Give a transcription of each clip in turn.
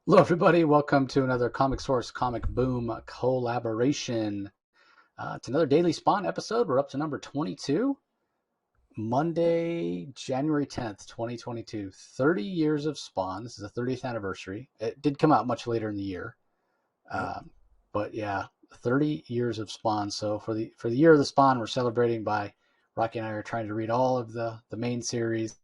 Hello, everybody. Welcome to another Comic Source Comic Boom collaboration. It's another Daily Spawn episode. We're up to number 22, Monday, January 10th, 2022. 30 years of Spawn. This is the 30th anniversary. It did come out much later in the year. Yep. But yeah, 30 years of Spawn. So for the year of the Spawn, we're celebrating by Rocky and I are trying to read all of the main series.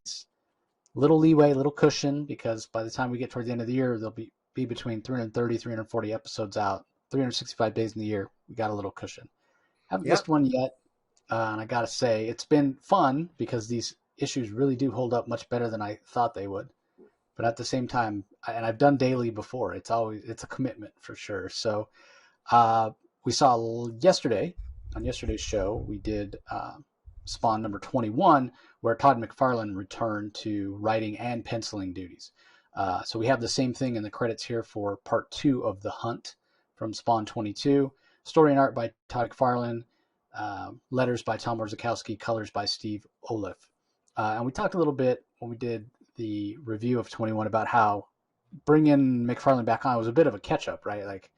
Little leeway, little cushion, because by the time we get toward the end of the year, there'll be between 330, 340 episodes out, 365 days in the year. We got a little cushion. Haven't Yep. missed one yet, and I gotta say it's been fun because these issues really do hold up much better than I thought they would. But at the same time, and I've done daily before, it's a commitment for sure. So uh, we saw yesterday on yesterday's show we did Spawn number 21, where Todd McFarlane returned to writing and penciling duties. So we have the same thing in the credits here for part 2 of The Hunt from Spawn 22. Story and art by Todd McFarlane, letters by Tom Orzechowski, colors by Steve Oliff. And we talked a little bit when we did the review of 21 about how bringing McFarlane back on was a bit of a catch up, right? Like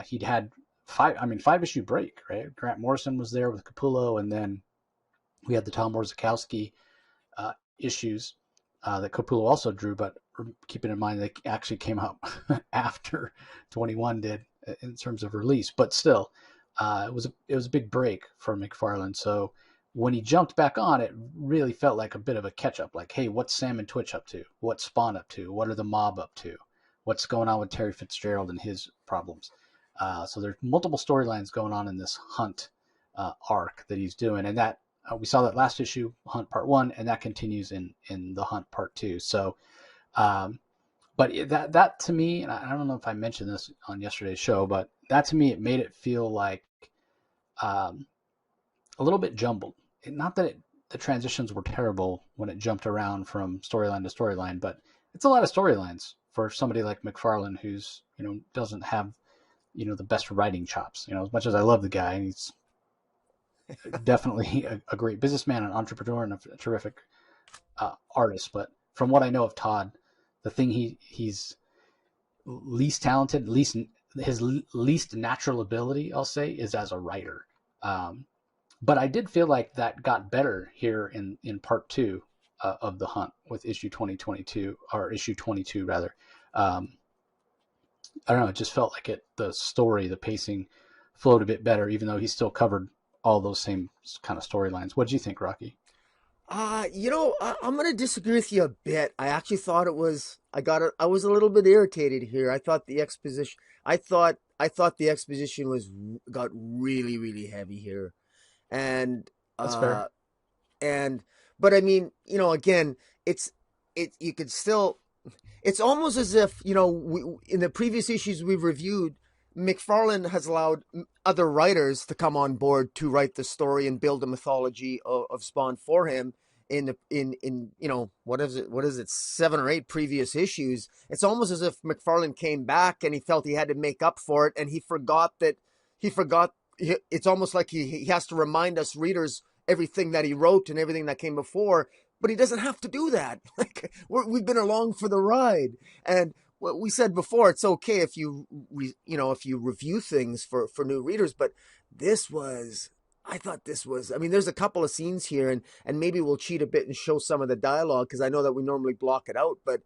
he'd had five issue break, right? Grant Morrison was there with Capullo, and then we had the Tom Orzechowski issues that Capullo also drew, but keeping in mind they actually came out after 21 did in terms of release. But still, it was a big break for McFarlane. So when he jumped back on, it really felt like a bit of a catch up. Like, hey, what's Sam and Twitch up to? What's Spawn up to? What are the Mob up to? What's going on with Terry Fitzgerald and his problems? So there's multiple storylines going on in this Hunt arc that he's doing, and that we saw that last issue, Hunt Part 1, and that continues in the Hunt Part 2. So, but that to me, and I don't know if I mentioned this on yesterday's show, but that to me, it made it feel like um, a little bit jumbled. Not that the transitions were terrible when it jumped around from storyline to storyline, but it's a lot of storylines for somebody like McFarlane, who's doesn't have the best writing chops. As much as I love the guy, and he's definitely a great businessman, an entrepreneur, and a terrific artist. But from what I know of Todd, the thing he's least talented, least his least natural ability, I'll say, is as a writer. But I did feel like that got better here in part 2 of the Hunt with issue 2022, or issue 22 rather. I don't know. It just felt like the story, the pacing flowed a bit better, even though he still covered all those same kind of storylines. What do you think, Rocky? I'm gonna disagree with you a bit. I actually thought it was. I was a little bit irritated here. I thought the exposition. I thought the exposition got really really heavy here, and That's fair. uh and but I mean, again, it's you could still. It's almost as if, in the previous issues we've reviewed, McFarlane has allowed other writers to come on board to write the story and build a mythology of Spawn for him. In what is it, 7 or 8 previous issues. It's almost as if McFarlane came back and he felt he had to make up for it, and he forgot. It's almost like he has to remind us readers everything that he wrote and everything that came before, but he doesn't have to do that. Like, we've been along for the ride, and what we said before, it's okay if if you review things for new readers, but this was. I thought this was. I mean, there's a couple of scenes here, and maybe we'll cheat a bit and show some of the dialogue because I know that we normally block it out. But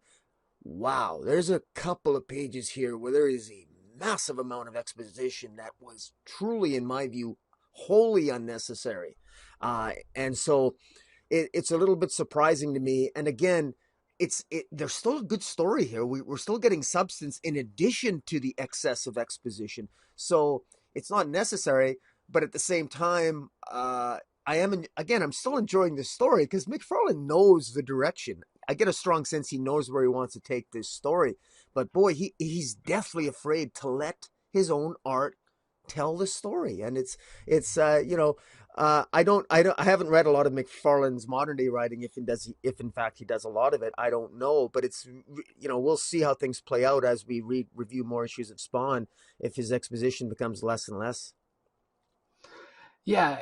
wow, there's a couple of pages here where there is a massive amount of exposition that was truly, in my view, wholly unnecessary. And so it's a little bit surprising to me. And again, there's still a good story here. We're still getting substance in addition to the excess of exposition. So it's not necessary, but at the same time, I'm still enjoying this story because McFarlane knows the direction. I get a strong sense he knows where he wants to take this story, but boy, he's definitely afraid to let his own art tell the story. And I haven't read a lot of McFarlane's modern day writing. If in fact he does a lot of it, I don't know. But we'll see how things play out as we review more issues of Spawn. If his exposition becomes less and less. Yeah,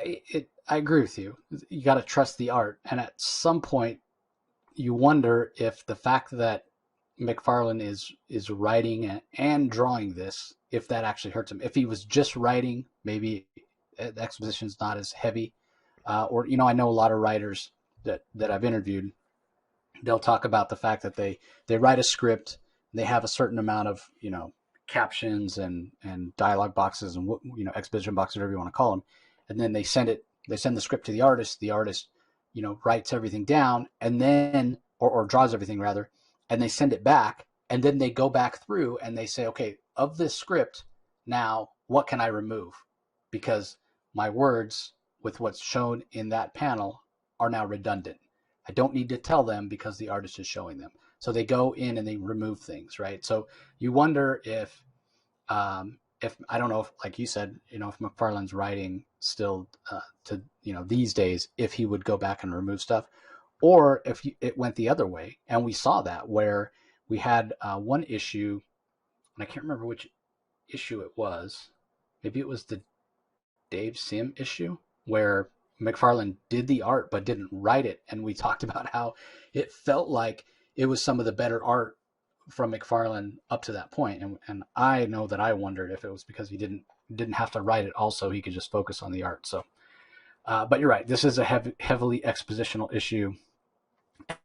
I agree with you. You got to trust the art, and at some point, you wonder if the fact that McFarlane is writing and drawing this, if that actually hurts him. If he was just writing, maybe the exposition's not as heavy. Or I know a lot of writers that I've interviewed. They'll talk about the fact that they write a script, they have a certain amount of captions and dialogue boxes and exposition boxes, whatever you want to call them, and then they send the script to the artist. The artist writes everything down and then or draws everything rather, and they send it back, and then they go back through and they say, okay, of this script, now what can I remove? Because my words with what's shown in that panel are now redundant. I don't need to tell them because the artist is showing them. So they go in and they remove things, right? So you wonder if I don't know if, like you said, if McFarlane's writing still to these days, if he would go back and remove stuff, or if it went the other way. And we saw that where we had one issue, and I can't remember which issue it was. Maybe it was the Dave Sim issue where McFarlane did the art but didn't write it, and we talked about how it felt like it was some of the better art from McFarlane up to that point. And I know that I wondered if it was because he didn't have to write it, also he could just focus on the art. So but you're right, this is a heavily expositional issue,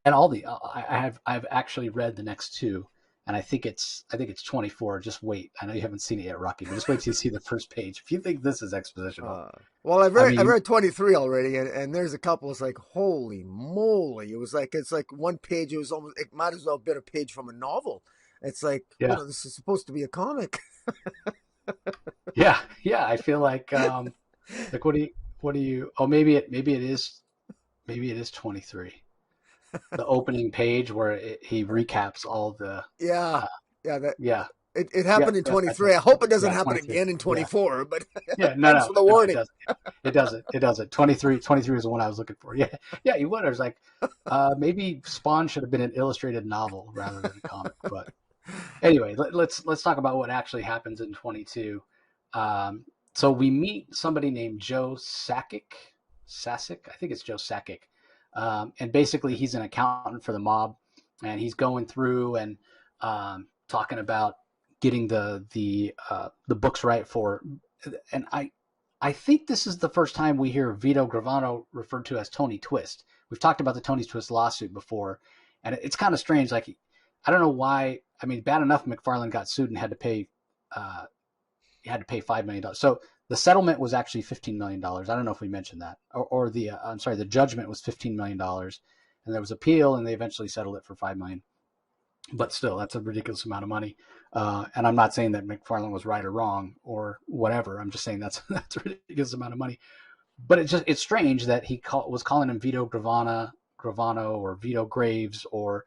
and I've actually read the next two, and I think it's 24. Just wait. I know you haven't seen it yet, Rocky, but just wait till you see the first page. If you think this is expositional, well, I've read 23 already, and there's a couple. It's like, holy moly! It's like one page. It might as well have been a page from a novel. It's like, yeah, this is supposed to be a comic. yeah. I feel like what do you? Oh, maybe it is 23. The opening page where he recaps all the yeah. It happened in 23. I hope it doesn't happen again in 24. Yeah. But thanks for the warning. It doesn't. 23 is the one I was looking for. Yeah. You would. I was like, maybe Spawn should have been an illustrated novel rather than a comic. But anyway, let's talk about what actually happens in 22. So we meet somebody named Joe Sakic. I think it's Joe Sakic. And basically he's an accountant for the mob, and he's going through and talking about getting the books right for, and I think this is the first time we hear Vito Gravano referred to as Tony Twist. We've talked about the Tony Twist lawsuit before, and it's kind of strange. Like, I don't know why. I mean, bad enough McFarlane got sued and had to pay $5 million. So the settlement was actually $15 million. I don't know if we mentioned that, or the judgment was $15 million, and there was appeal, and they eventually settled it for $5 million. But still, that's a ridiculous amount of money. And I'm not saying that McFarlane was right or wrong or whatever. I'm just saying that's a ridiculous amount of money. But it's strange that he was calling him Vito Gravano or Vito Graves or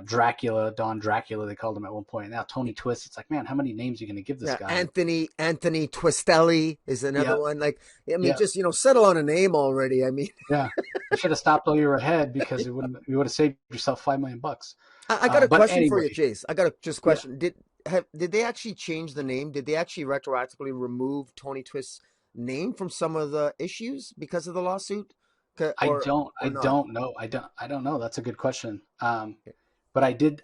Dracula, Don Dracula, they called him at one point. And now Tony Twist. It's like, man, how many names are you going to give this guy? Anthony Twistelli is another one. Like, I mean, just settle on a name already. I mean, yeah, you should have stopped while you were ahead, because you would have saved yourself $5 million. I got a question for you, Chase. I got a question. Yeah. Did they actually change the name? Did they actually retroactively remove Tony Twist's name from some of the issues because of the lawsuit? I don't know. I don't know. That's a good question. But I did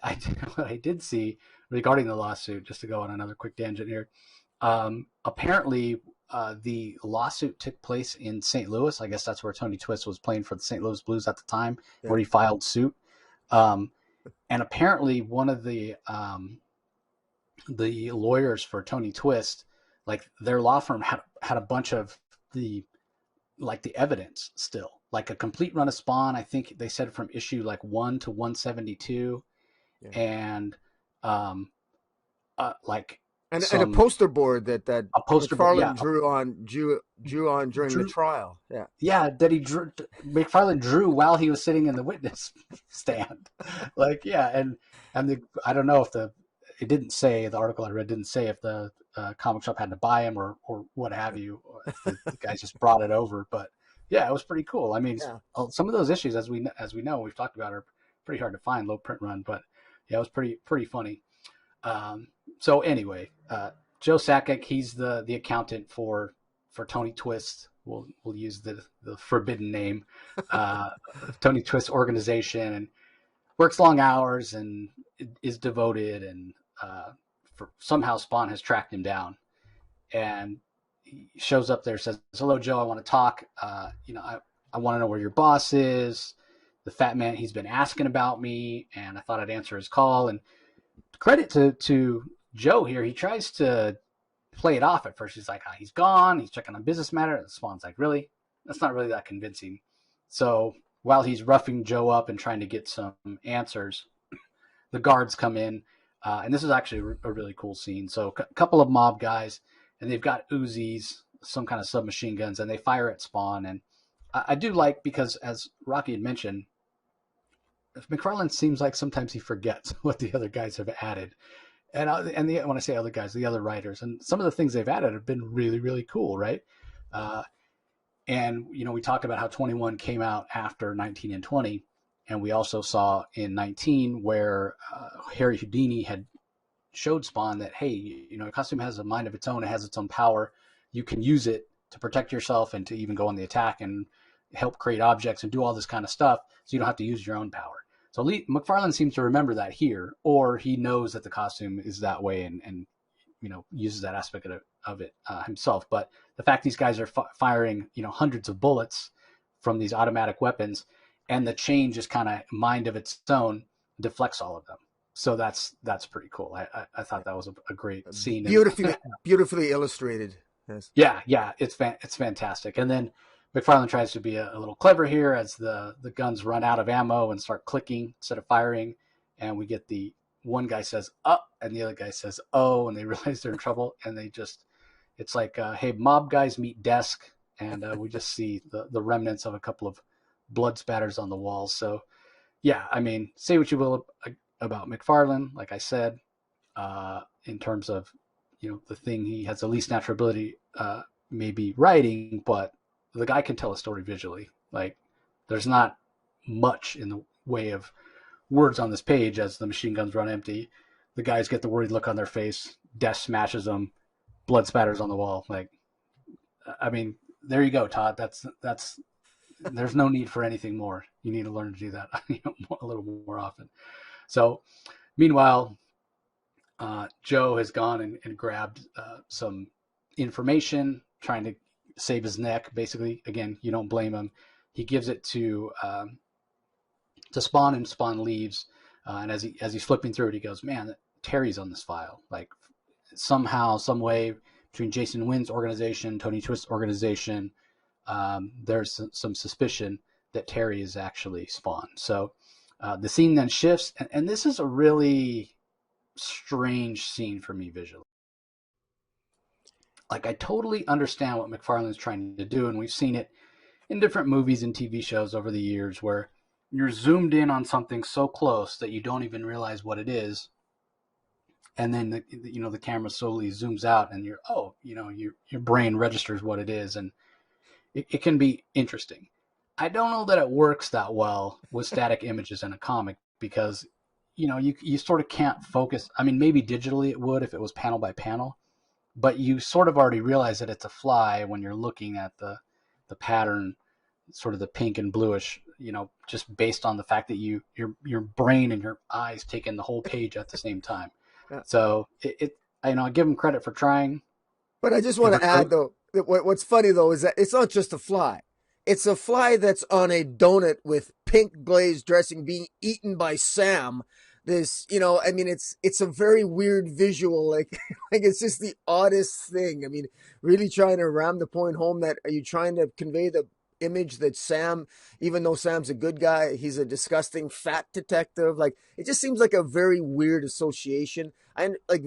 what I did see regarding the lawsuit, just to go on another quick tangent here. Apparently, the lawsuit took place in St. Louis. I guess that's where Tony Twist was playing for the St. Louis Blues at the time, where he filed suit. And apparently, one of the lawyers for Tony Twist, like, their law firm had a bunch of the evidence still, like a complete run of Spawn. I think they said from issue 1 to 172, and and a poster board that a poster McFarlane drew on during the trial. That McFarlane drew while he was sitting in the witness stand. And I don't know if it didn't say, the article I read didn't say if the comic shop had to buy him or what have you, or if the guys just brought it over. But yeah, it was pretty cool. I mean, some of those issues, as we know, we've talked about, are pretty hard to find, low print run, but yeah, it was pretty funny. So anyway, Joe Sakic, he's the accountant for Tony Twist. We'll use the forbidden name, Tony Twist organization. works long hours and is devoted, and somehow Spawn has tracked him down, and he shows up there, says, "Hello, Joe. I want to talk. I want to know where your boss is. The fat man, he's been asking about me, and I thought I'd answer his call." And credit to Joe here, he tries to play it off at first. He's like, he's gone. He's checking on business matter. And Spawn's like, really? That's not really that convincing. So while he's roughing Joe up and trying to get some answers, the guards come in. And this is actually a really cool scene. So a couple of mob guys, and they've got Uzis, some kind of submachine guns, and they fire at Spawn. And I do like, because as Rocky had mentioned, McFarlane seems like sometimes he forgets what the other guys have added. And when I say other guys, the other writers, and some of the things they've added have been really, really cool, right? And we talked about how 21 came out after 19 and 20, and we also saw in 19 where Harry Houdini had showed Spawn that, hey, a costume has a mind of its own, it has its own power. You can use it to protect yourself and to even go on the attack and help create objects and do all this kind of stuff, so you don't have to use your own power. So McFarlane seems to remember that here, or he knows that the costume is that way and uses that aspect of it himself. But the fact these guys are firing hundreds of bullets from these automatic weapons, and the change is kind of mind of its own, deflects all of them. So that's pretty cool. I thought that was a great scene. Beautifully illustrated. Yes. Yeah, it's fantastic. And then McFarlane tries to be a little clever here as the guns run out of ammo and start clicking instead of firing. And we get the one guy says, "Up," and the other guy says, "Oh," and they realize they're in trouble. And it's like, hey, mob guys meet desk. And we just see the remnants of a couple of blood spatters on the walls. So, yeah, I mean, say what you will about McFarlane, like I said, in terms of, the thing he has the least natural ability, maybe writing, but the guy can tell a story visually. Like, there's not much in the way of words on this page as the machine guns run empty. The guys get the worried look on their face. Death smashes them. Blood spatters on the wall. Like, I mean, there you go, Todd. That's. There's no need for anything more. You need to learn to do that a little more often. So, meanwhile, Joe has gone and grabbed some information, trying to save his neck. Basically, again, you don't blame him. He gives it to Spawn, and Spawn leaves. And as he's flipping through it, he goes, "Man, Terry's on this file. Like, somehow, some way, between Jason Wynn's organization, Tony Twist's organization, there's some suspicion that Terry is actually Spawn." So the scene then shifts, and this is a really strange scene for me visually. Like, I totally understand what McFarlane's trying to do, and we've seen it in different movies and TV shows over the years where you're zoomed in on something so close that you don't even realize what it is, and then the camera slowly zooms out, and your brain registers what it is, and it can be interesting. I don't know that it works that well with static images in a comic, because you sort of can't focus. I mean, maybe digitally it would if it was panel by panel, but you sort of already realize that it's a fly when you're looking at the pattern, sort of the pink and bluish, just based on the fact that your brain and your eyes take in the whole page at the same time. Yeah. So I give him credit for trying. But I just want to add, though, what's funny, though, is that it's not just a fly. It's a fly that's on a donut with pink glazed dressing being eaten by Sam. This, I mean, it's a very weird visual. Like it's just the oddest thing. I mean, really trying to ram the point home that, are you trying to convey the image that Sam, even though Sam's a good guy, he's a disgusting fat detective? Like, it just seems like a very weird association. And like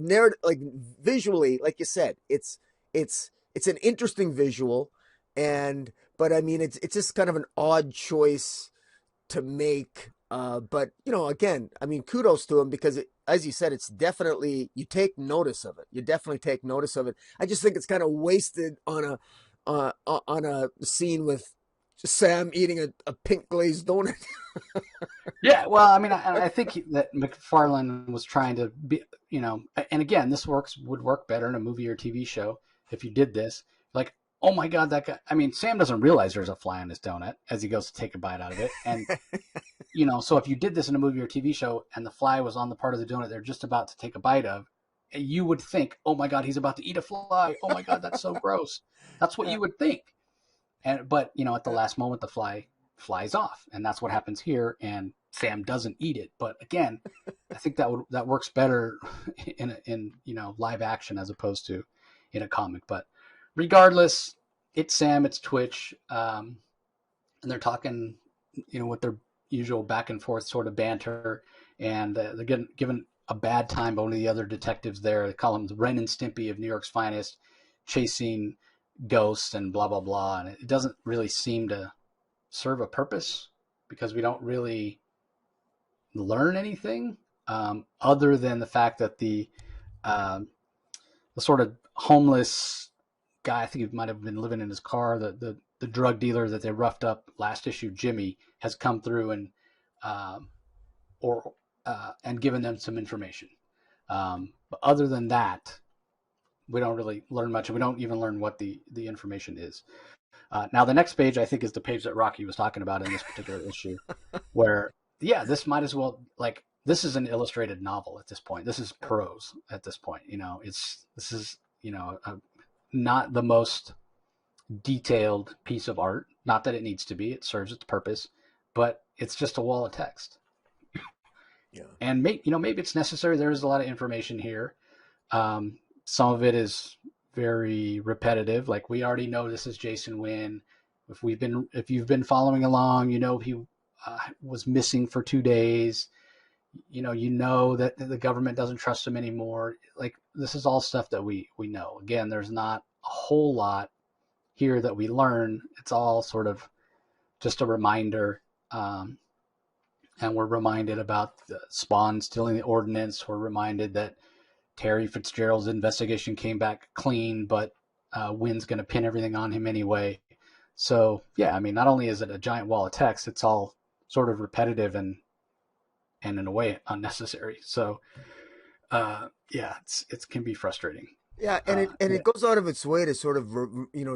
visually, like you said, it's an interesting visual, but I mean, it's just kind of an odd choice to make. But again, I mean, kudos to him, because as you said, it's definitely, you take notice of it. You definitely take notice of it. I just think it's kind of wasted on a scene with Sam eating a pink glazed donut. Yeah, well, I mean, I think that McFarlane was trying to be, and again, this would work better in a movie or TV show if you did this. Like, oh my God, that guy. I mean, Sam doesn't realize there's a fly on his donut as he goes to take a bite out of it. And So if you did this in a movie or TV show and the fly was on the part of the donut they're just about to take a bite of, you would think, oh my God, he's about to eat a fly. Oh my God, that's so gross. That's what Yeah, you would think. But at the yeah, last moment, the fly flies off, and that's what happens here. And Sam doesn't eat it. But again, I think that works better in live action as opposed to in a comic. But regardless, it's Sam, it's Twitch, and they're talking, with their usual back and forth sort of banter, and they're getting given a bad time by one of the other detectives there. They call him the Ren and Stimpy of New York's finest, chasing ghosts and blah blah blah, and it doesn't really seem to serve a purpose because we don't really learn anything other than the fact that the sort of homeless guy, I think he might have been living in his car, the drug dealer that they roughed up last issue, Jimmy, has come through and or and given them some information. But other than that, we don't really learn much, and we don't even learn what the information is. Now, the next page, I think, is the page that Rocky was talking about in this particular issue, where, yeah, this might as well, like, this is an illustrated novel at this point. This is prose at this point. This is, not the most detailed piece of art. Not that it needs to be, it serves its purpose, but it's just a wall of text. yeah. And maybe it's necessary. There is a lot of information here. Some of it is very repetitive. Like, we already know this is Jason Wynn. If you've been following along, he was missing for 2 days. You know that the government doesn't trust him anymore. Like, this is all stuff that we know. Again, there's not a whole lot here that we learn. It's all sort of just a reminder. And we're reminded about the Spawn stealing the ordnance. We're reminded that Terry Fitzgerald's investigation came back clean, but Wynn's going to pin everything on him anyway. So, yeah, I mean, not only is it a giant wall of text, it's all sort of repetitive and in a way unnecessary. So, yeah, it can be frustrating. Yeah, and Yeah. it goes out of its way to sort of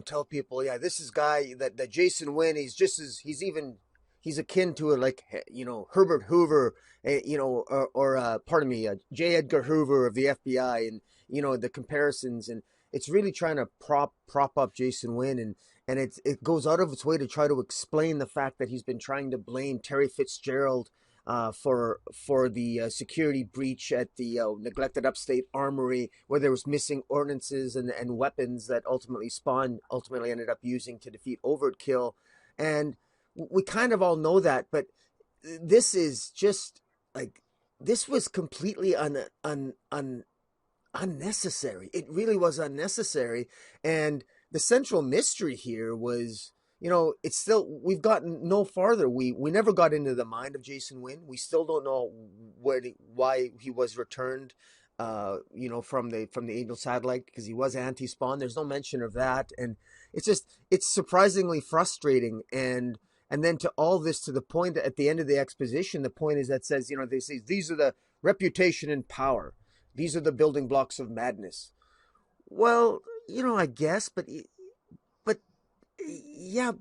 tell people, yeah, this is guy that Jason Wynn. He's just as he's akin to like Herbert Hoover, or pardon me, J. Edgar Hoover of the FBI, and the comparisons, and it's really trying to prop up Jason Wynn, and it goes out of its way to try to explain the fact that he's been trying to blame Terry Fitzgerald for the security breach at the neglected upstate armory, where there was missing ordnances and weapons that Spawn ultimately ended up using to defeat Overt-kill. And we kind of all know that, but this is just like, this was completely unnecessary. It really was unnecessary. And the central mystery here was, it's still, we've gotten no farther. We never got into the mind of Jason Wynn. We still don't know why he was returned, from the Angel satellite, because he was anti-Spawn. There's no mention of that, and it's surprisingly frustrating. And then to all this, to the point that at the end of the exposition, the point is that says, they say these are the reputation and power. These are the building blocks of madness. Well, I guess, but yeah,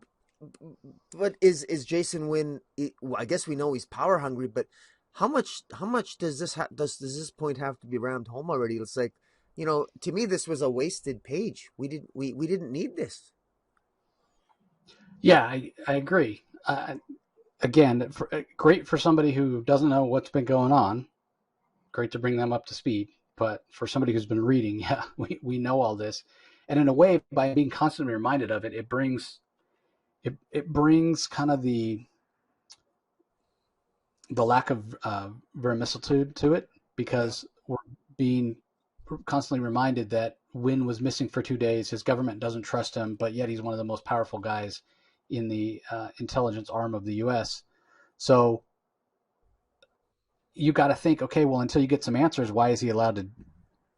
but is Jason Wynn? Well, I guess we know he's power hungry, but how much does this point have to be rammed home already? It's like, to me, this was a wasted page. We didn't need this. Yeah, I agree. Again, great for somebody who doesn't know what's been going on. Great to bring them up to speed. But for somebody who's been reading, yeah, we know all this. And in a way, by being constantly reminded of it, it brings kind of the lack of verisimilitude to it, Yeah. because we're being constantly reminded that Wynn was missing for 2 days. His government doesn't trust him, but yet he's one of the most powerful guys in the intelligence arm of the U.S. So you got to think, okay, well, until you get some answers, why is he allowed to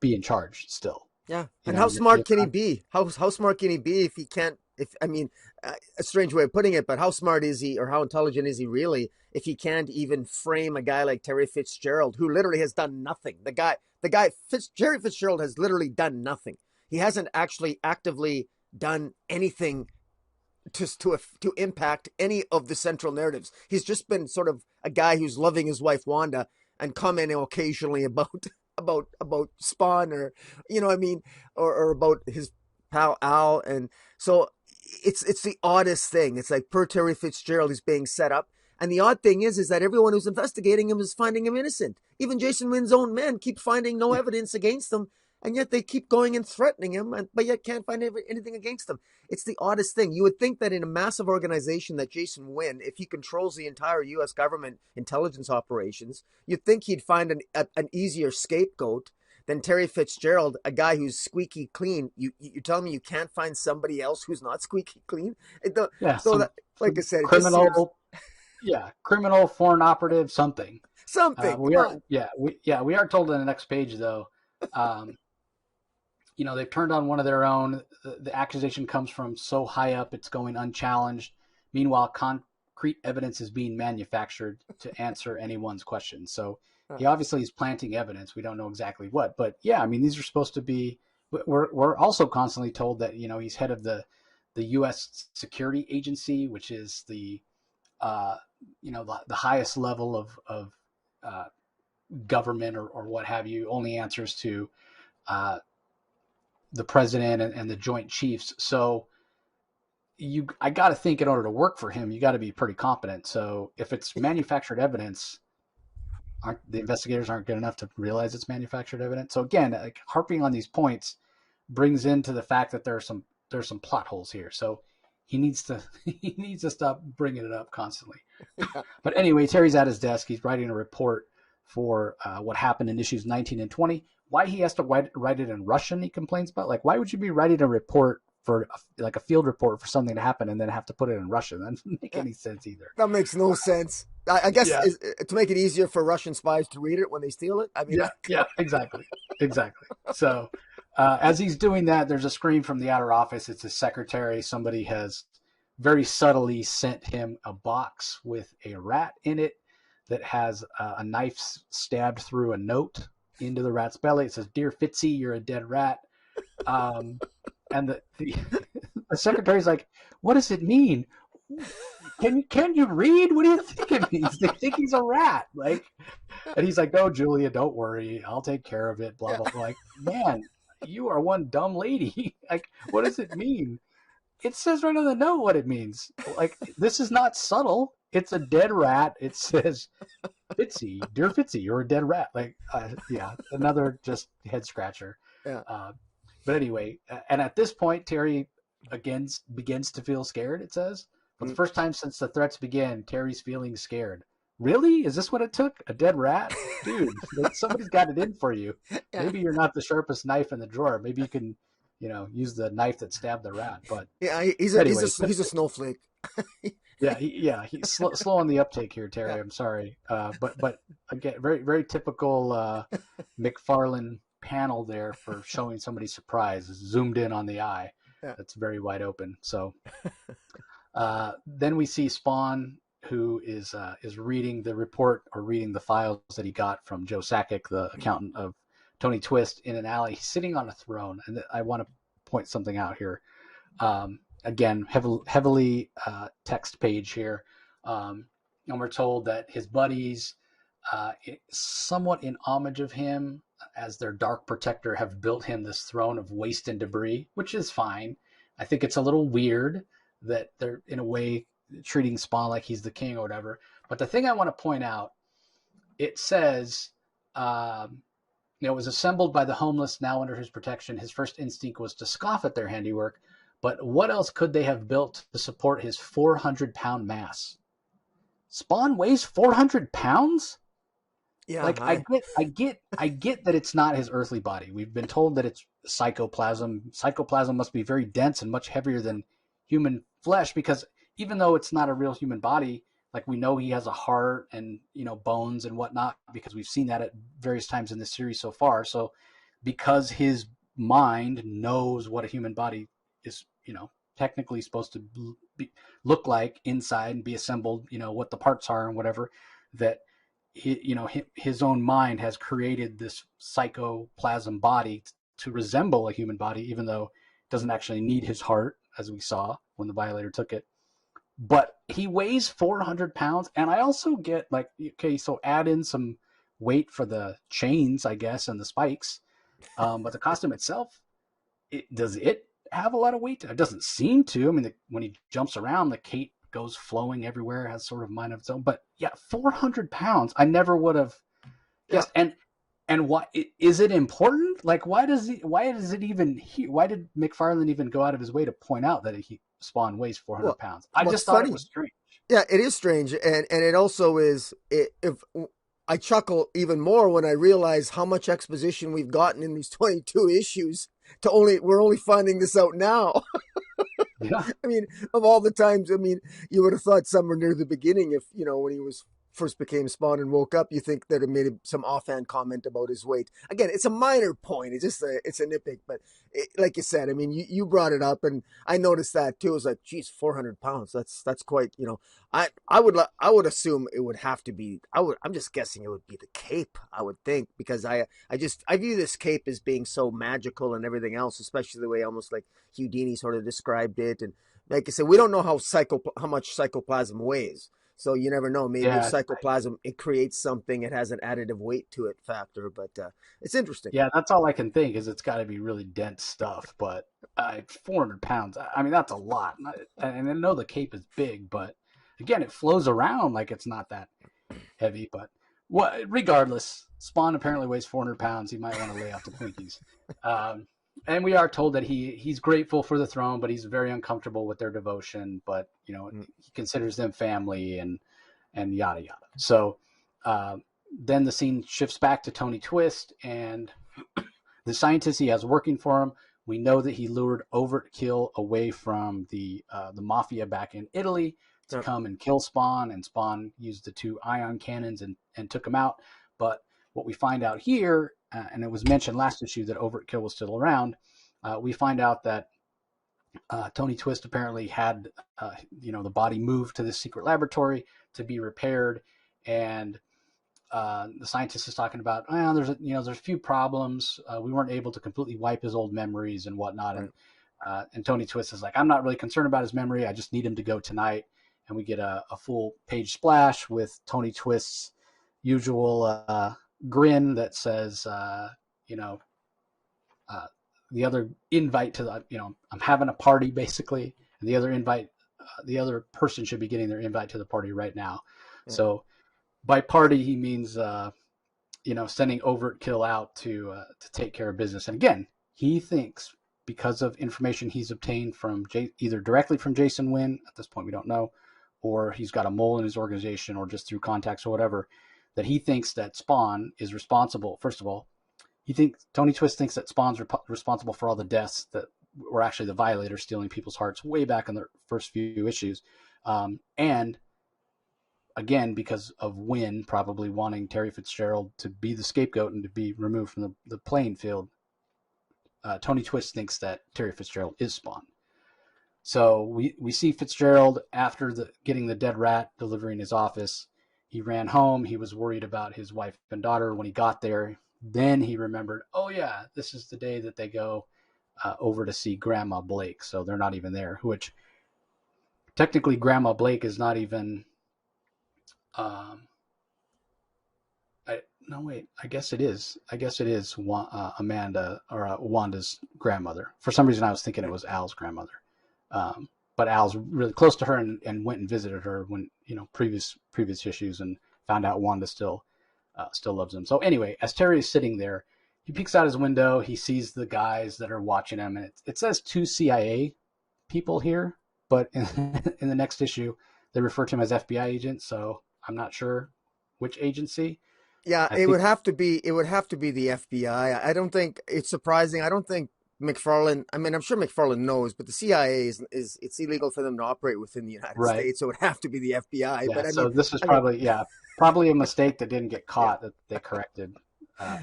be in charge still? Yeah. You And know, how you're, smart you're can he be? How smart can he be if he can't? If I mean, a strange way of putting it, but how smart is he, or how intelligent is he really, if he can't even frame a guy like Terry Fitzgerald, who literally has done nothing? Terry Fitzgerald has literally done nothing. He hasn't actually actively done anything to impact any of the central narratives. He's just been sort of a guy who's loving his wife Wanda and commenting occasionally about Spawn, or I mean, or about his pal Al. And so it's the oddest thing. It's like, per Terry Fitzgerald, he's being set up. And the odd thing is that everyone who's investigating him is finding him innocent. Even Jason Wynn's own men keep finding no evidence against him, and yet they keep going and threatening him, but yet can't find anything against him. It's the oddest thing. You would think that in a massive organization that Jason Wynn, if he controls the entire U.S. government intelligence operations, you'd think he'd find an easier scapegoat than Terry Fitzgerald, a guy who's squeaky clean. You tell me you can't find somebody else who's not squeaky clean? Yeah, So that, like I said, criminal, criminal, foreign operative, something. Something. We are told in the next page though. They've turned on one of their own. The accusation comes from so high up it's going unchallenged. Meanwhile, concrete evidence is being manufactured to answer anyone's questions. So he obviously is planting evidence. We don't know exactly what, but yeah, I mean, these are supposed to be. We're also constantly told that he's head of the U.S. Security Agency, which is the highest level of government or what have you. Only answers to the president and the Joint Chiefs. So I got to think in order to work for him, you got to be pretty competent. So if it's manufactured evidence, the investigators aren't good enough to realize it's manufactured evidence. So again, like, harping on these points brings into the fact that there's some plot holes here. So he needs to stop bringing it up constantly. But anyway, Terry's at his desk. He's writing a report for what happened in issues 19 and 20. Why he has to write it in Russian, he complains about. Like, why would you be writing a report for a field report for something to happen and then have to put it in Russian? That doesn't make any sense either. That makes no sense. I guess to make it easier for Russian spies to read it when they steal it. I mean, exactly. So as he's doing that, there's a scream from the outer office. It's his secretary. Somebody has very subtly sent him a box with a rat in it that has a knife stabbed through a note into the rat's belly. It says, "Dear Fitzy, you're a dead rat." And the secretary's like, "What does it mean? Can you read? What do you think it means?" They think he's a rat. Like, and he's like, "No, Julia, don't worry. I'll take care of it." Blah, blah, blah. Like, man, you are one dumb lady. Like, what does it mean? It says right on the note what it means. Like, this is not subtle. It's a dead rat. It says, "Fitzy, dear Fitzy, you're a dead rat." Like, another just head scratcher. Yeah. But anyway, and at this point, Terry again begins to feel scared, it says. For the first time since the threats began, Terry's feeling scared. Really? Is this what it took? A dead rat? Dude, somebody's got it in for you. Yeah. Maybe you're not the sharpest knife in the drawer. Maybe you can, use the knife that stabbed the rat. But yeah, he's a snowflake. He's slow on the uptake here, Terry. Yeah. I'm sorry. But again, very, very typical McFarlane panel there for showing somebody surprise, zoomed in on the eye. Yeah. That's very wide open. So then we see Spawn, who is reading the report or reading the files that he got from Joe Sakic, the accountant of Tony Twist, in an alley. He's sitting on a throne, and I want to point something out here. Again, heavily text page here, and we're told that his buddies, somewhat in homage of him as their dark protector, have built him this throne of waste and debris, which is fine. I think it's a little weird that they're, in a way, treating Spawn like he's the king or whatever. But the thing I want to point out, it says, it was assembled by the homeless now under his protection. His first instinct was to scoff at their handiwork, but what else could they have built to support his 400-pound mass? Spawn weighs 400 pounds? Yeah, like, I get that it's not his earthly body. We've been told that it's psychoplasm. Psychoplasm must be very dense and much heavier than human flesh, because even though it's not a real human body, like, we know he has a heart and, bones and whatnot, because we've seen that at various times in this series so far. So because his mind knows what a human body is, technically supposed to look like inside and be assembled, what the parts are and whatever, that his own mind has created this psychoplasm body to resemble a human body, even though it doesn't actually need his heart. as we saw when the Violator took it. But he weighs 400 pounds. And I also get like, okay, so add in some weight for the chains, I guess, and the spikes. But the costume itself, does it have a lot of weight? It doesn't seem to. I mean, when he jumps around, the cape goes flowing everywhere, has sort of mind of its own. But yeah, 400 pounds. I never would have guessed. Yeah. And why is it important? Like, why did McFarlane even go out of his way to point out that Spawn weighs 400 Well, pounds? I what's just thought funny? it was strange. Yeah, it is strange, and it also is. If I chuckle even more when I realize how much exposition we've gotten in these 22 issues. We're only finding this out now. Yeah. I mean, of all the times, I mean, you would have thought somewhere near the beginning, if when he was first became Spawn and woke up, you think that it made some offhand comment about his weight. Again, it's a minor point. It's just it's a nitpick, but like you said, I mean, you brought it up, and I noticed that too. It was like, geez, 400 pounds. That's quite. I would assume it would have to be. I'm just guessing it would be the cape. I would think, because I view this cape as being so magical and everything else, especially the way almost like Houdini sort of described it. And like I said, we don't know how much psychoplasm weighs. So you never know. Maybe Yeah. psychoplasm, it creates something. It has an additive weight to it factor, but it's interesting. Yeah, that's all I can think is it's got to be really dense stuff. But 400 pounds, I mean, that's a lot. And I know the cape is big, but again, it flows around like it's not that heavy. But regardless, Spawn apparently weighs 400 pounds. He might want to lay off the Twinkies. And we are told that he's grateful for the throne, but he's very uncomfortable with their devotion. But he considers them family and yada yada. So then the scene shifts back to Tony Twist and the scientist he has working for him. We know that he lured Overt-kill away from the mafia back in Italy to come and kill Spawn, and Spawn used the 2 ion cannons and took him out. But what we find out here, and it was mentioned last issue that Overt-kill was still around, we find out that Tony Twist apparently had the body moved to this secret laboratory to be repaired, and the scientist is talking about there's a few problems. We weren't able to completely wipe his old memories and whatnot, and Tony Twist is like, I'm not really concerned about his memory. I just need him to go tonight. And we get a full page splash with Tony Twist's usual grin that says, the other invite to I'm having a party basically, and the other person should be getting their invite to the party right now. Yeah. So by party he means sending Overt-kill out to take care of business. And again, he thinks because of information he's obtained from either directly from Jason Wynn, at this point we don't know, or he's got a mole in his organization, or just through contacts or whatever, that he thinks that Spawn is responsible. First of all, Tony Twist thinks that Spawn's responsible for all the deaths that were actually the Violators stealing people's hearts way back in the first few issues. And again, because of Wynn probably wanting Terry Fitzgerald to be the scapegoat and to be removed from the playing field, Tony Twist thinks that Terry Fitzgerald is Spawn. So we see Fitzgerald after getting the dead rat delivering his office. He ran home. He was worried about his wife and daughter when he got there. Then he remembered, oh yeah, this is the day that they go over to see Grandma Blake. So they're not even there, which technically Grandma Blake is not even, I guess it is. Amanda or Wanda's grandmother. For some reason I was thinking it was Al's grandmother. But Al's really close to her and went and visited her when, previous issues, and found out Wanda still loves him. So anyway, as Terry is sitting there, he peeks out his window. He sees the guys that are watching him, and it says 2 CIA people here, but in the next issue, they refer to him as FBI agents. So I'm not sure which agency. Yeah, it would have to be the FBI. I don't think it's surprising. I don't think McFarlane, I mean, I'm sure McFarlane knows, but the CIA is it's illegal for them to operate within the United States, so it would have to be the FBI. Yeah, but so this is probably a mistake that didn't get caught that they corrected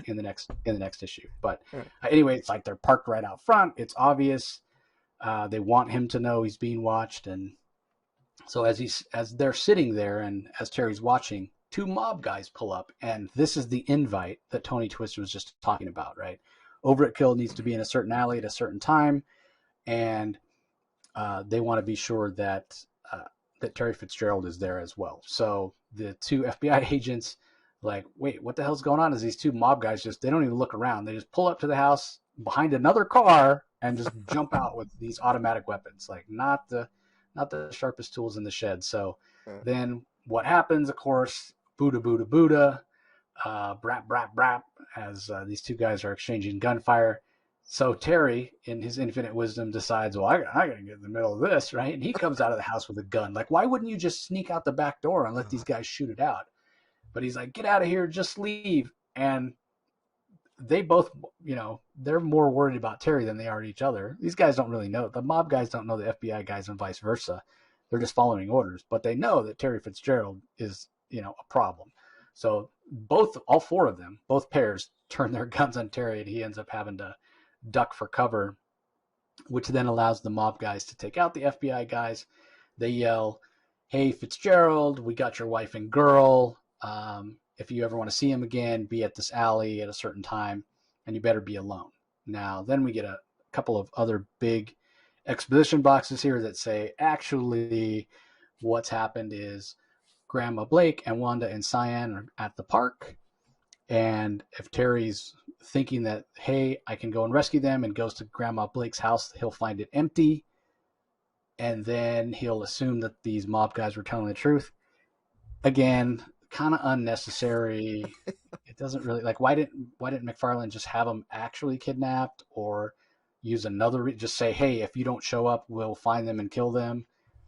in the next issue. But anyway, it's like they're parked right out front. It's obvious. They want him to know he's being watched, and so as they're sitting there, and as Terry's watching, 2 mob guys pull up, and this is the invite that Tony Twist was just talking about, right? Overt-kill needs to be in a certain alley at a certain time, and they want to be sure that Terry Fitzgerald is there as well. So the two FBI agents, like, wait, what the hell's going on? Is these two mob guys they don't even look around. They just pull up to the house behind another car and just jump out with these automatic weapons, like not the sharpest tools in the shed. So then what happens? Of course, Buddha, Buddha, Buddha, brap, brap, brap, as these two guys are exchanging gunfire. So Terry, in his infinite wisdom, decides, well, I got to get in the middle of this, right? And he comes out of the house with a gun. Like, why wouldn't you just sneak out the back door and let these guys shoot it out? But he's like, get out of here, just leave. And they both, they're more worried about Terry than they are each other. These guys don't really know. The mob guys don't know the FBI guys and vice versa. They're just following orders. But they know that Terry Fitzgerald is, a problem. So all four of them, both pairs, turn their guns on Terry, and he ends up having to duck for cover, which then allows the mob guys to take out the FBI guys. They yell, hey, Fitzgerald, we got your wife and girl. If you ever want to see him again, be at this alley at a certain time, and you better be alone. Now, then we get a couple of other big exposition boxes here that say, actually, what's happened is Grandma Blake and Wanda and Cyan are at the park. And if Terry's thinking that, hey, I can go and rescue them, and goes to Grandma Blake's house, he'll find it empty. And then he'll assume that these mob guys were telling the truth. Again, kind of unnecessary. It doesn't really, like, why didn't McFarlane just have them actually kidnapped, or use just say, hey, if you don't show up, we'll find them and kill them?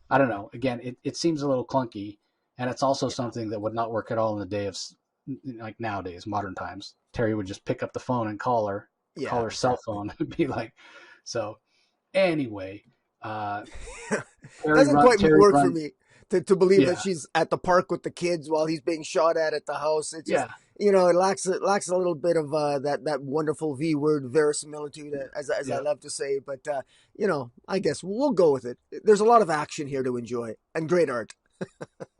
I don't know. Again, it seems a little clunky. And it's also something that would not work at all in the day of, like, nowadays, modern times. Terry would just pick up the phone and call her cell phone, and be like, so anyway, Doesn't quite Terry work for runs. me to believe that Yeah, she's at the park with the kids while he's being shot at the house. It just, yeah, it lacks a little bit of that wonderful V word verisimilitude, as I yeah, love to say. But I guess we'll go with it. There's a lot of action here to enjoy, and great art.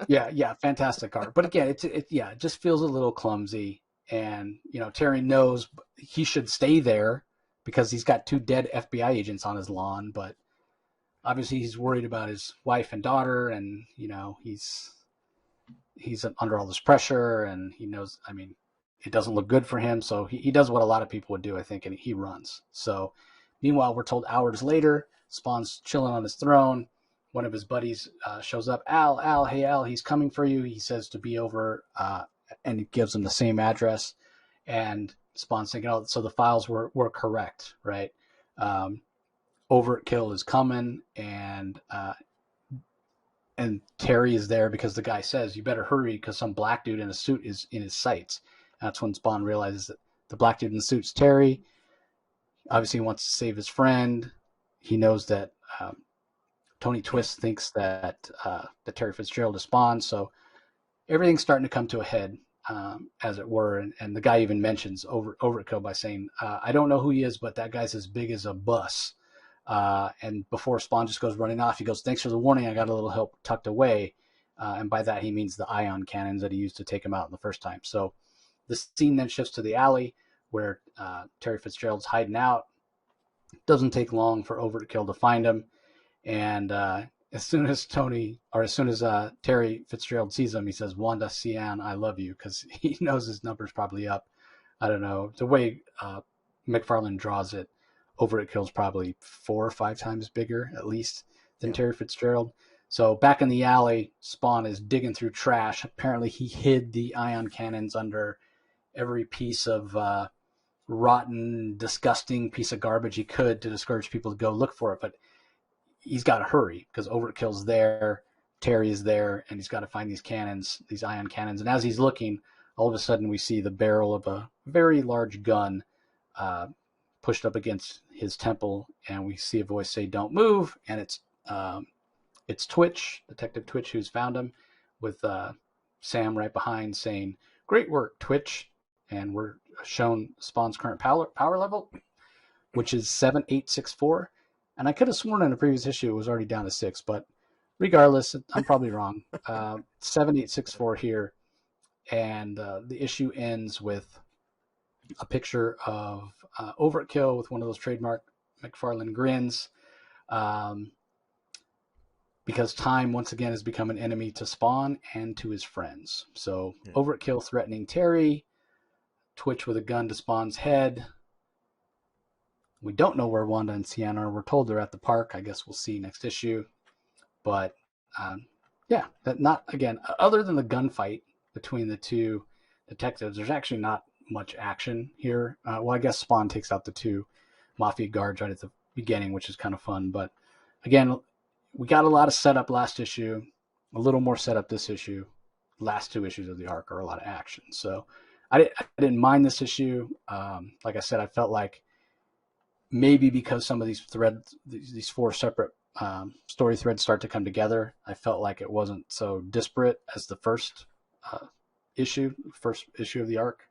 yeah. Fantastic art, but again, it just feels a little clumsy. And Terry knows he should stay there because he's got two dead FBI agents on his lawn, but obviously he's worried about his wife and daughter, and he's under all this pressure, and he knows, I mean, it doesn't look good for him. So he does what a lot of people would do, I think, and he runs. So meanwhile, we're told hours later, Spawn's chilling on his throne. One of his buddies shows up. Al, hey, Al, he's coming for you. He says to be over, and he gives him the same address. And Spawn's thinking, oh, so the files were correct, right? Overt-kill is coming, and Terry is there because the guy says, you better hurry because some black dude in a suit is in his sights. And that's when Spawn realizes that the black dude in the suit's Terry. Obviously, he wants to save his friend. He knows that Tony Twist thinks that Terry Fitzgerald is Spawn. So everything's starting to come to a head, as it were. And the guy even mentions Overkill by saying, I don't know who he is, but that guy's as big as a bus. And before Spawn just goes running off, he goes, thanks for the warning. I got a little help tucked away. And by that, he means the ion cannons that he used to take him out in the first time. So the scene then shifts to the alley where Terry Fitzgerald's hiding out. It doesn't take long for Overkill to find him. And as soon as Terry Fitzgerald sees him, he says, Wanda Cian, I love you, because he knows his number's probably up. I don't know. The way McFarlane draws it, Overkill's probably 4 or 5 times bigger, at least, than Terry Fitzgerald. So back in the alley, Spawn is digging through trash. Apparently he hid the ion cannons under every piece of rotten, disgusting piece of garbage he could to discourage people to go look for it. But he's got to hurry because Overkill's there, Terry is there, and he's got to find these cannons, these ion cannons. And as he's looking, all of a sudden we see the barrel of a very large gun pushed up against his temple, and we see a voice say, don't move. And it's Twitch, Detective Twitch, who's found him, with Sam right behind saying, great work, Twitch. And we're shown Spawn's current power level, which is 7864. And I could have sworn in a previous issue it was already down to 6, but regardless, I'm probably wrong. 7864 here. And the issue ends with a picture of Overkill with one of those trademark McFarlane grins. because time once again has become an enemy to Spawn and to his friends. So Yeah. Overt-kill threatening Terry, Twitch with a gun to Spawn's head. We don't know where Wanda and Sienna are. We're told they're at the park. I guess we'll see next issue. But yeah, that not again. Other than the gunfight between the two detectives, there's actually not much action here. Well, I guess Spawn takes out the two mafia guards right at the beginning, which is kind of fun. But again, we got a lot of setup last issue, a little more setup this issue. Last two issues of the arc are a lot of action. So I didn't mind this issue. Like I said, I felt like maybe because some of these threads, these four separate story threads start to come together, I felt like it wasn't so disparate as the first first issue of the arc.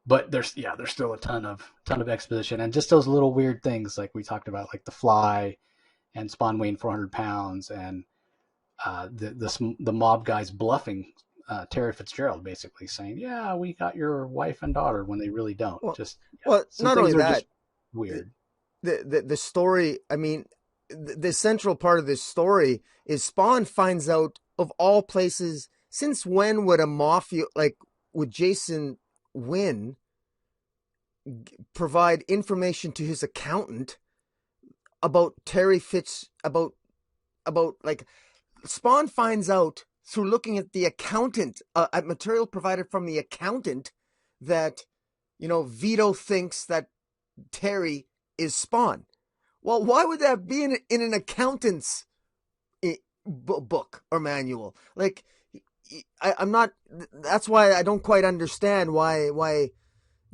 But there's still a ton of exposition and just those little weird things like we talked about, like the fly and Spawn weighing 400 pounds and the mob guys bluffing Terry Fitzgerald, basically saying, "Yeah, we got your wife and daughter," when they really don't. Well, Just well, some not only things are that, just weird. the story. I mean, the central part of this story is Spawn finds out, of all places, since when would a mafia, like, would Jason Wynn provide information to his accountant about Terry Fitz, about like, Spawn finds out through looking at the accountant, at material provided from the accountant, that, Vito thinks that Terry is Spawn. Well, why would that be in an accountant's book or manual? Like, I'm not. That's why I don't quite understand why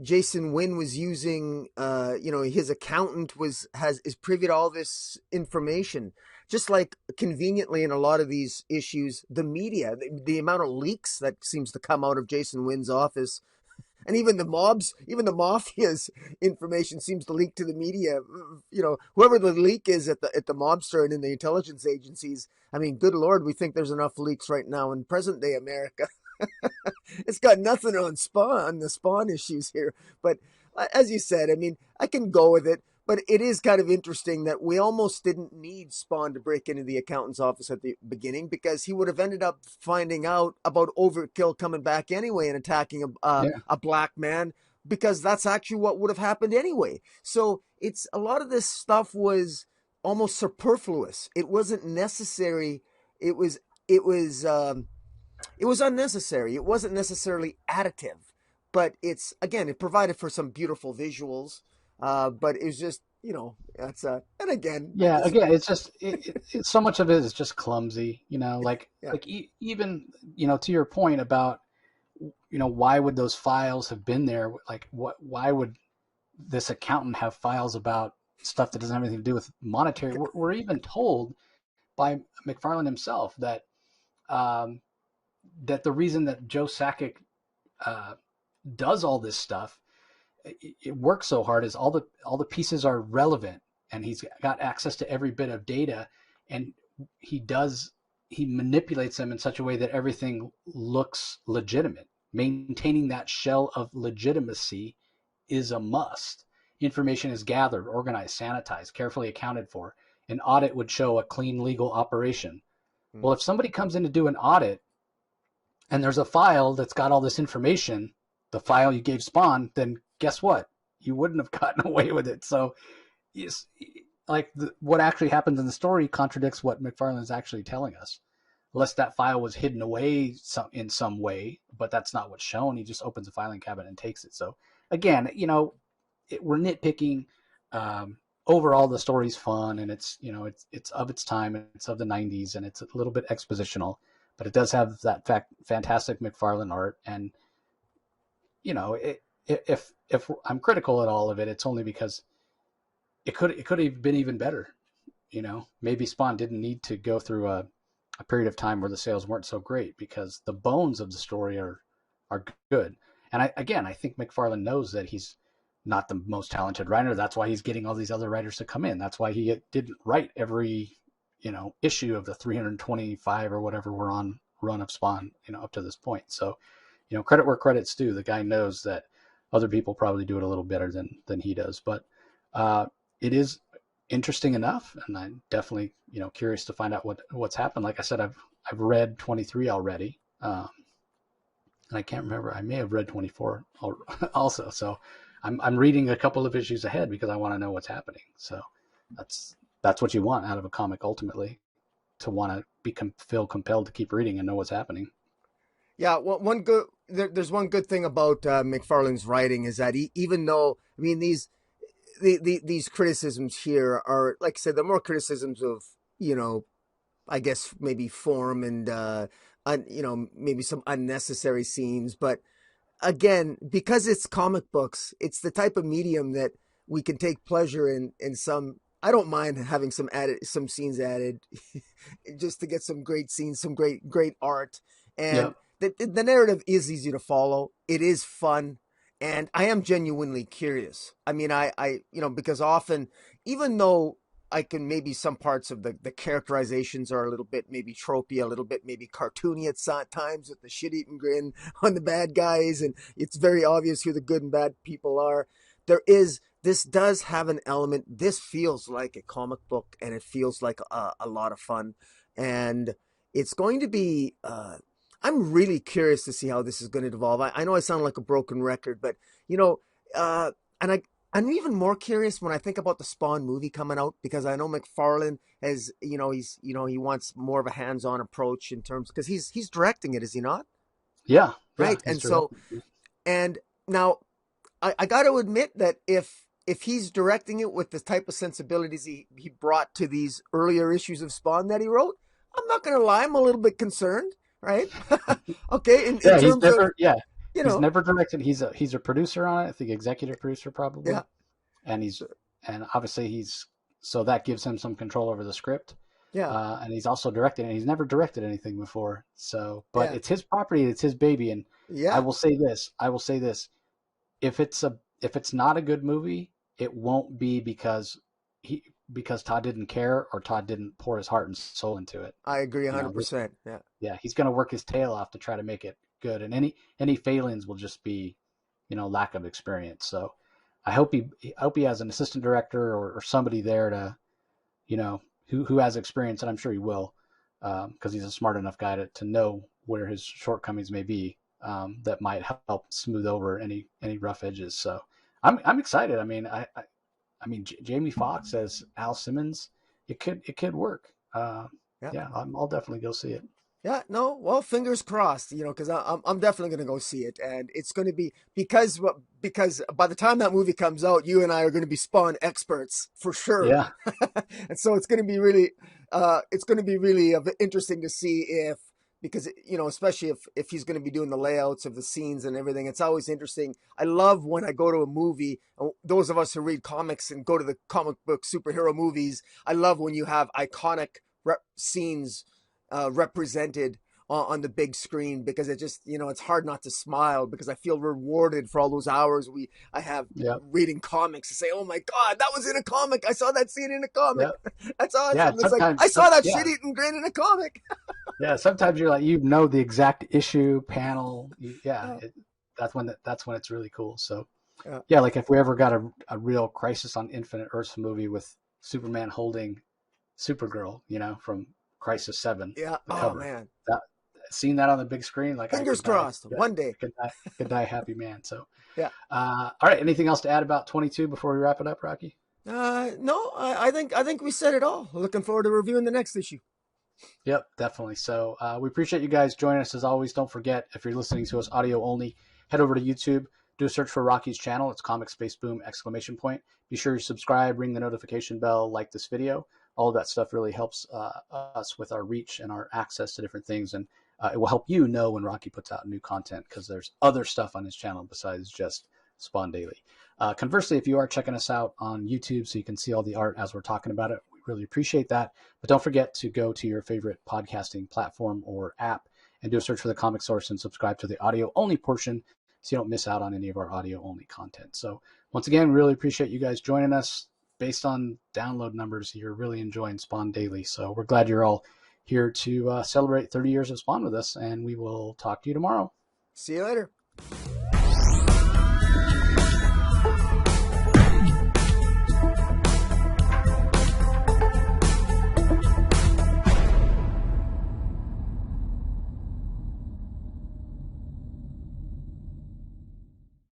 Jason Wynn was using. His accountant is privy to all this information. Just like conveniently in a lot of these issues, the media, the amount of leaks that seems to come out of Jason Wynn's office, and even the mafia's information seems to leak to the media. Whoever the leak is at the mobster and in the intelligence agencies. I mean, good Lord, we think there's enough leaks right now in present day America. It's got nothing on the Spawn issues here. But as you said, I mean, I can go with it. But it is kind of interesting that we almost didn't need Spawn to break into the accountant's office at the beginning, because he would have ended up finding out about Overt-kill coming back anyway and attacking Yeah, a black man, because that's actually what would have happened anyway. So it's a lot of this stuff was almost superfluous. It wasn't necessary. It was it was it was unnecessary. It wasn't necessarily additive, but it provided for some beautiful visuals. But it was just, that's and again, I yeah. just, Again, it's just so much of it is just clumsy. yeah, Even to your point about why would those files have been there? Like, why would this accountant have files about stuff that doesn't have anything to do with monetary? We're even told by McFarlane himself that um, that the reason that Joe Sakic uh, does all this stuff, it works so hard, is all the pieces are relevant, and he's got access to every bit of data, and he does he manipulates them in such a way that everything looks legitimate. Maintaining that shell of legitimacy is a must. Information is gathered, organized, sanitized, carefully accounted for. An audit would show a clean legal operation. Well, if somebody comes in to do an audit and there's a file that's got all this information, the file you gave Spawn, then guess what? You wouldn't have gotten away with it. So, yes, like what actually happens in the story contradicts what McFarlane is actually telling us. Unless that file was hidden away in some way, but that's not what's shown. He just opens a filing cabinet and takes it. So again, we're nitpicking. Overall, the story's fun, and it's of its time, and it's of the '90s, and it's a little bit expositional, but it does have that fantastic McFarlane art. And if I'm critical at all of it, it's only because it could have been even better. Maybe Spawn didn't need to go through a period of time where the sales weren't so great, because the bones of the story are good. And I think McFarlane knows that he's not the most talented writer. That's why he's getting all these other writers to come in. That's why he didn't write every issue of the 325 or whatever we're on run of Spawn up to this point. So credit where credit's due. The guy knows that other people probably do it a little better than he does. But it is interesting enough, and I'm definitely curious to find out what's happened. Like I said, I've read 23 already, and I can't remember. I may have read 24 also. So I'm reading a couple of issues ahead because I want to know what's happening. So that's that's what you want out of a comic ultimately, to want to feel compelled to keep reading and know what's happening. Yeah, well, there's one good thing about McFarlane's writing is that even though I mean these criticisms here are, like I said, they're more criticisms of, I guess maybe form and maybe some unnecessary scenes, but again, because it's comic books, it's the type of medium that we can take pleasure in some. I don't mind having some scenes added, just to get some great scenes, some great art, Yeah. and the narrative is easy to follow. It is fun, and I am genuinely curious. I mean, because often, even though I can maybe some parts of the characterizations are a little bit maybe tropey, a little bit maybe cartoony at times with the shit-eating grin on the bad guys, and it's very obvious who the good and bad people are. This does have an element. This feels like a comic book, and it feels like a lot of fun, and it's going to be. I'm really curious to see how this is going to evolve. I know I sound like a broken record, but and I'm even more curious when I think about the Spawn movie coming out, because I know McFarlane has, he wants more of a hands-on approach in terms, because he's directing it, is he not? Yeah. Yeah. Right. He's And so, directing. and now I got to admit that if he's directing it with the type of sensibilities he brought to these earlier issues of Spawn that he wrote, I'm not going to lie, I'm a little bit concerned, right? Okay, in Yeah. terms of, you He's know, never directed. He's a producer on it. I think executive producer yeah, probably, and obviously so that gives him some control over the script. yeah, And he's also directed, and he's never directed anything before. So, but yeah, it's his property, it's his baby, and I yeah, will say this. I will say this: if it's not a good movie, it won't be he because Todd didn't care or Todd didn't pour his heart and soul into it. I agree You know, this 100%. Yeah. Yeah, he's going to work his tail off to try to make it good, and any failings will just be, lack of experience. So, I hope he has an assistant director or somebody there to, who has experience, and I'm sure he will, because he's a smart enough guy to know where his shortcomings may be, that might help smooth over any rough edges. So, I'm excited. I mean, Jamie Foxx as Al Simmons, it could work. Yeah. Yeah, I'll definitely go see it. Yeah, no, well, fingers crossed, because I'm definitely going to go see it, and it's going to be because by the time that movie comes out, you and I are going to be Spawn experts for sure, Yeah, and so it's going to be really, interesting to see if, because especially if he's going to be doing the layouts of the scenes and everything. It's always interesting. I love when I go to a movie. Those of us who read comics and go to the comic book superhero movies, I love when you have iconic scenes represented on the big screen, because it just, it's hard not to smile, because I feel rewarded for all those hours I have yeah, reading comics to say, oh my God, that was in a comic. I saw that scene in a comic. yeah, That's yeah. awesome. It's like, I saw that shit eating grin in a comic. Yeah. Sometimes you're like, the exact issue panel. Yeah, that's when it's really cool. So, Yeah. yeah, like if we ever got a real Crisis on Infinite Earths movie with Superman holding Supergirl, from Crisis 7, Yeah. the Oh cover. man. That Seeing that on the big screen, like I Fingers could die. crossed. Yeah, One day. could die a happy man. So, Yeah. all right. Anything else to add about 22 before we wrap it up, Rocky? No, I think we said it all. Looking forward to reviewing the next issue. Yep, definitely. So we appreciate you guys joining us as always. Don't forget, if you're listening to us audio only, head over to YouTube, do a search for Rocky's channel. It's Comic Space Boom ! Be sure you subscribe, ring the notification bell, like this video. All of that stuff really helps us with our reach and our access to different things, and it will help you know when Rocky puts out new content, because there's other stuff on his channel besides just Spawn Daily. Conversely, if you are checking us out on YouTube so you can see all the art as we're talking about it, we really appreciate that. But don't forget to go to your favorite podcasting platform or app and do a search for the Comic Source and subscribe to the audio only portion so you don't miss out on any of our audio only content. So once again, really appreciate you guys joining us. Based on download numbers, you're really enjoying Spawn Daily. So we're glad you're all here to celebrate 30 years of Spawn with us, and we will talk to you tomorrow. See you later.